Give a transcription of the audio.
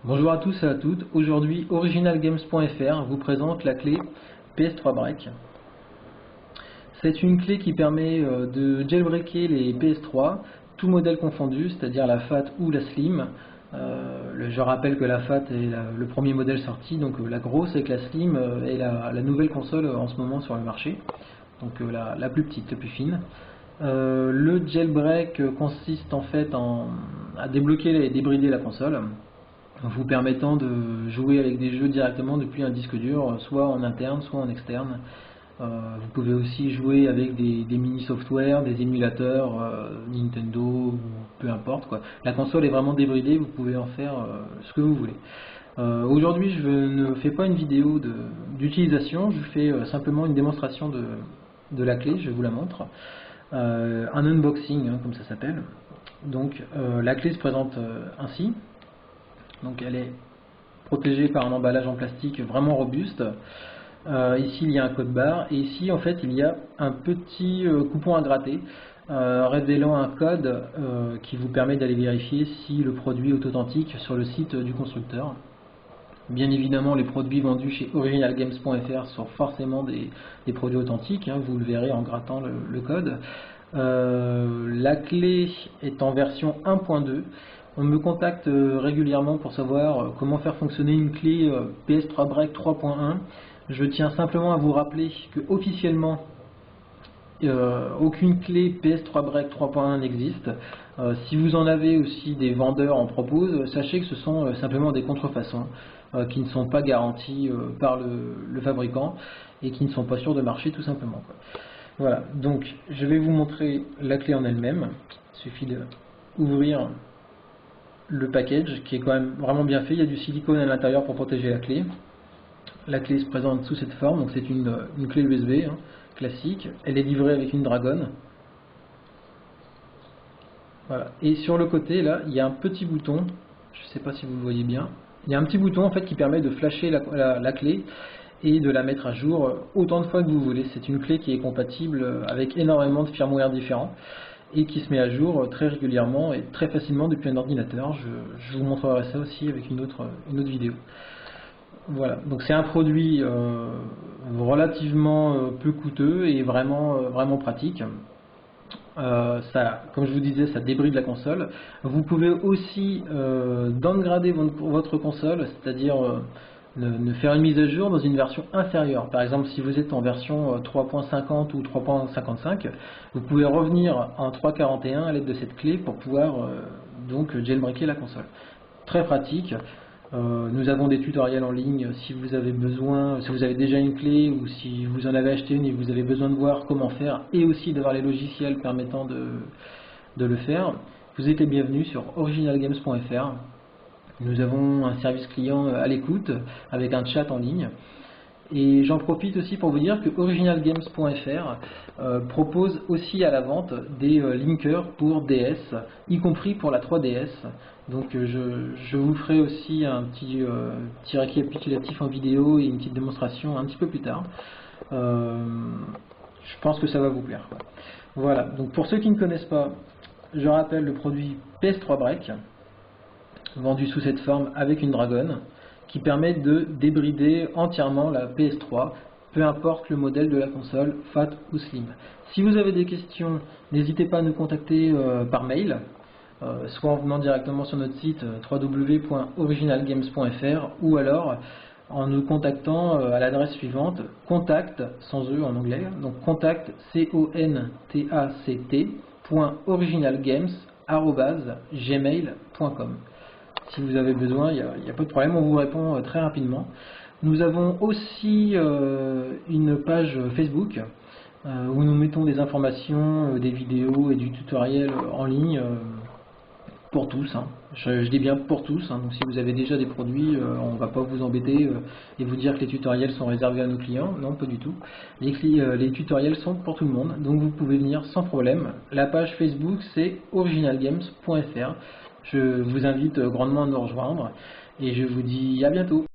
Bonjour à tous et à toutes, aujourd'hui originalgames.fr vous présente la clé PS3 Break. C'est une clé qui permet de jailbreaker les PS3, tout modèle confondu, c'est-à-dire la FAT ou la Slim. Je rappelle que la FAT est le premier modèle sorti, donc la grosse avec la Slim est la nouvelle console en ce moment sur le marché, donc la plus petite, la plus fine. Le jailbreak consiste en fait à débloquer et débrider la console, vous permettant de jouer avec des jeux directement depuis un disque dur, soit en interne, soit en externe. Vous pouvez aussi jouer avec des mini-software, des émulateurs Nintendo, ou peu importe quoi. La console est vraiment débridée, vous pouvez en faire ce que vous voulez. Aujourd'hui, je ne fais pas une vidéo d'utilisation, je fais simplement une démonstration de la clé, je vous la montre. Un unboxing, hein, comme ça s'appelle. Donc la clé se présente ainsi. Donc elle est protégée par un emballage en plastique vraiment robuste. Ici il y a un code barre et ici en fait il y a un petit coupon à gratter révélant un code qui vous permet d'aller vérifier si le produit est authentique sur le site du constructeur. Bien évidemment, les produits vendus chez originalgames.fr sont forcément des produits authentiques, hein, vous le verrez en grattant le code. La clé est en version 1.2. On me contacte régulièrement pour savoir comment faire fonctionner une clé PS3 Break 3.1. Je tiens simplement à vous rappeler que officiellement aucune clé PS3 Break 3.1 n'existe. Si vous en avez aussi des vendeurs en proposent, sachez que ce sont simplement des contrefaçons qui ne sont pas garanties par le fabricant et qui ne sont pas sûrs de marcher tout simplement. Voilà, donc je vais vous montrer la clé en elle-même. Il suffit d'ouvrir le package qui est quand même vraiment bien fait. Il y a du silicone à l'intérieur pour protéger la clé. La clé se présente sous cette forme, donc c'est une clé USB hein, classique. Elle est livrée avec une dragonne. Voilà. Et sur le côté, là, il y a un petit bouton. Je ne sais pas si vous le voyez bien. Il y a un petit bouton en fait qui permet de flasher la clé et de la mettre à jour autant de fois que vous voulez. C'est une clé qui est compatible avec énormément de firmware différents et qui se met à jour très régulièrement et très facilement depuis un ordinateur. Je vous montrerai ça aussi avec une autre vidéo. Voilà, donc c'est un produit relativement peu coûteux et vraiment pratique. Comme je vous disais, ça débride la console. Vous pouvez aussi downgrader votre console, c'est-à-dire ne faire une mise à jour dans une version inférieure. Par exemple, si vous êtes en version 3.50 ou 3.55, vous pouvez revenir en 3.41 à l'aide de cette clé pour pouvoir donc jailbreaker la console. Très pratique. Nous avons des tutoriels en ligne si vous avez besoin, si vous avez déjà une clé ou si vous en avez acheté une et vous avez besoin de voir comment faire et aussi d'avoir les logiciels permettant de le faire. Vous êtes les bienvenus sur originalgames.fr. Nous avons un service client à l'écoute avec un chat en ligne. Et j'en profite aussi pour vous dire que originalgames.fr propose aussi à la vente des linkers pour DS, y compris pour la 3DS. Donc je vous ferai aussi un petit récapitulatif en vidéo et une petite démonstration un petit peu plus tard. Je pense que ça va vous plaire. Voilà, donc pour ceux qui ne connaissent pas, je rappelle le produit PS3 Break, vendu sous cette forme avec une dragonne, qui permet de débrider entièrement la PS3, peu importe le modèle de la console, FAT ou Slim. Si vous avez des questions, n'hésitez pas à nous contacter par mail, soit en venant directement sur notre site www.originalgames.fr ou alors en nous contactant à l'adresse suivante, contact, sans E en anglais, donc contact, contact.originalgames@gmail.com. Si vous avez besoin, il n'y a pas de problème, on vous répond très rapidement. Nous avons aussi une page Facebook où nous mettons des informations, des vidéos et du tutoriel en ligne pour tous. Hein. Je dis bien pour tous, hein. Donc si vous avez déjà des produits, on ne va pas vous embêter et vous dire que les tutoriels sont réservés à nos clients. Non, pas du tout. Les tutoriels sont pour tout le monde, donc vous pouvez venir sans problème. La page Facebook, c'est originalgames.fr. Je vous invite grandement à nous rejoindre et je vous dis à bientôt.